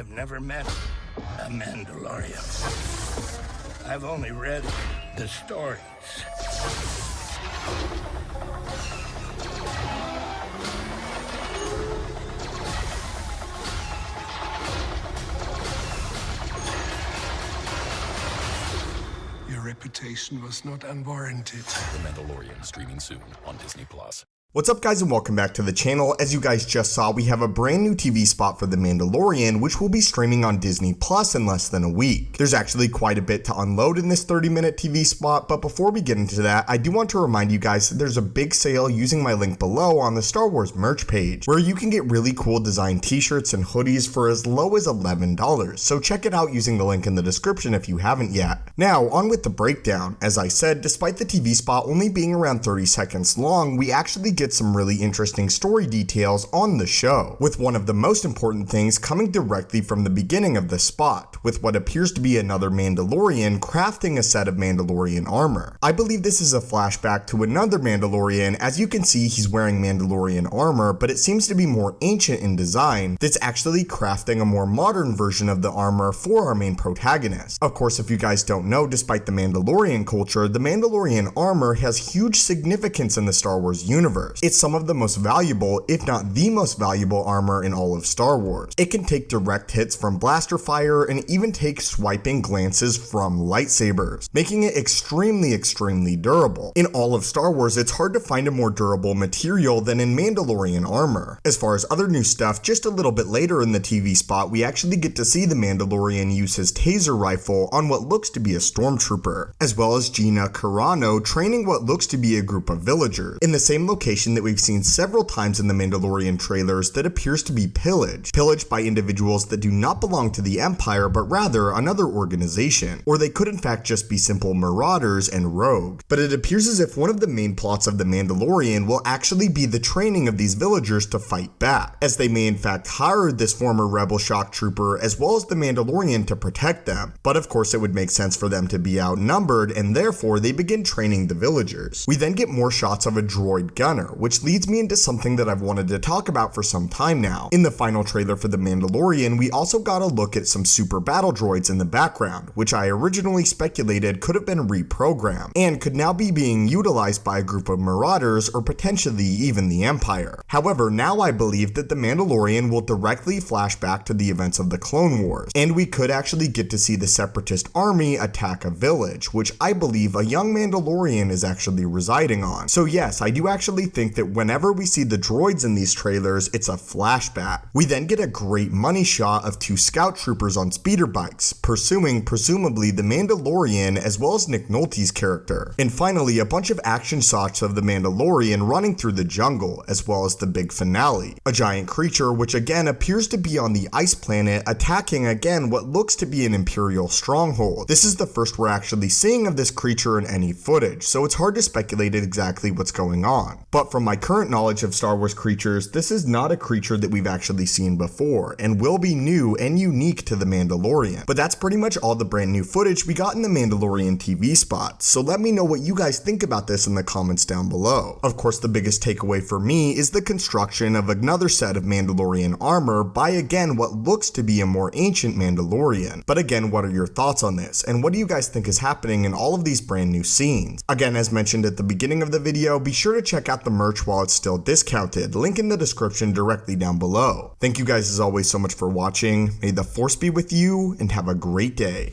have never met a Mandalorian. I've only read the stories. Your reputation was not unwarranted. The Mandalorian streaming soon on Disney+. What's up guys, and welcome back to the channel. As you guys just saw, we have a brand new TV spot for The Mandalorian, which will be streaming on Disney Plus in less than a week. There's actually quite a bit to unload in this 30-minute TV spot, but before we get into that, I do want to remind you guys that there's a big sale using my link below on the Star Wars merch page, where you can get really cool design t-shirts and hoodies for as low as $11. So check it out using the link in the description if you haven't yet. Now, on with the breakdown. As I said, despite the TV spot only being around 30 seconds long, we actually get some really interesting story details on the show, with one of the most important things coming directly from the beginning of the spot, with what appears to be another Mandalorian crafting a set of Mandalorian armor. I believe this is a flashback to another Mandalorian. As you can see, he's wearing Mandalorian armor, but it seems to be more ancient in design, that's actually crafting a more modern version of the armor for our main protagonist. Of course, if you guys don't know, despite the Mandalorian culture, the Mandalorian armor has huge significance in the Star Wars universe. It's some of the most valuable, if not the most valuable armor in all of Star Wars. It can take direct hits from blaster fire and even take swiping glances from lightsabers, making it extremely durable. In all of Star Wars, it's hard to find a more durable material than in Mandalorian armor. As far as other new stuff, just a little bit later in the TV spot, we actually get to see the Mandalorian use his taser rifle on what looks to be a stormtrooper, as well as Gina Carano training what looks to be a group of villagers, in the same location that we've seen several times in the Mandalorian trailers that appears to be pillaged by individuals that do not belong to the Empire, but rather another organization, or they could in fact just be simple marauders and rogues. But it appears as if one of the main plots of the Mandalorian will actually be the training of these villagers to fight back, as they may in fact hire this former rebel shock trooper as well as the Mandalorian to protect them. But of course it would make sense for them to be outnumbered, and therefore they begin training the villagers. We then get more shots of a droid gunner, which leads me into something that I've wanted to talk about for some time now. In the final trailer for The Mandalorian, we also got a look at some super battle droids in the background, which I originally speculated could have been reprogrammed, and could now be being utilized by a group of marauders or potentially even the Empire. However, now I believe that The Mandalorian will directly flash back to the events of the Clone Wars, and we could actually get to see the Separatist army attack a village, which I believe a young Mandalorian is actually residing on. So yes, I do actually think that whenever we see the droids in these trailers, it's a flashback. We then get a great money shot of two scout troopers on speeder bikes, pursuing presumably the Mandalorian as well as Nick Nolte's character. And finally, a bunch of action shots of the Mandalorian running through the jungle, as well as the big finale. A giant creature which again appears to be on the ice planet, attacking again what looks to be an Imperial stronghold. This is the first we're actually seeing of this creature in any footage, so it's hard to speculate exactly what's going on. But from my current knowledge of Star Wars creatures, this is not a creature that we've actually seen before, and will be new and unique to The Mandalorian. But that's pretty much all the brand new footage we got in the Mandalorian TV spot, so let me know what you guys think about this in the comments down below. Of course, the biggest takeaway for me is the construction of another set of Mandalorian armor by again what looks to be a more ancient Mandalorian. But again, what are your thoughts on this, and what do you guys think is happening in all of these brand new scenes? Again, as mentioned at the beginning of the video, be sure to check out the merch while it's still discounted, link in the description directly down below. Thank you guys as always so much for watching. May the Force be with you, and have a great day.